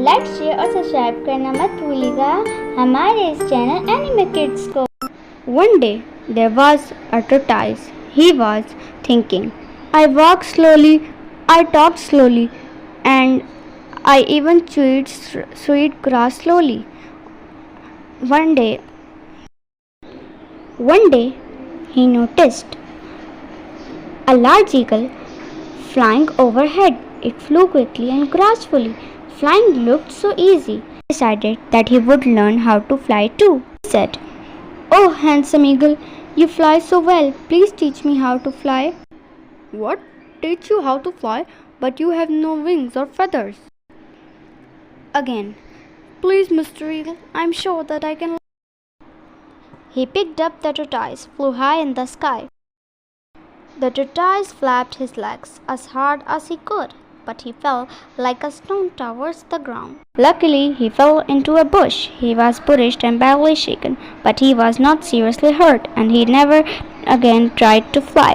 Like share और subscribe करना मत भूलिएगा हमारे इस चैनल Animakids को. One day there was a tortoise. He was thinking, I walked slowly, I talked slowly, and I even chewed sweet grass slowly. One day he noticed a large eagle flying overhead. It flew quickly and gracefully. Flying looked so easy. He decided that he would learn how to fly too. He said, "Oh, handsome eagle, you fly so well. Please teach me how to fly." "What? Teach you how to fly? But you have no wings or feathers." Again, "Please, Mr. Eagle, I'm sure that I can." He picked up the tortoise, flew high in the sky. The tortoise flapped his legs as hard as he could, but he fell like a stone towards the ground. Luckily, he fell into a bush. He was pushed and badly shaken, but he was not seriously hurt, and he never again tried to fly.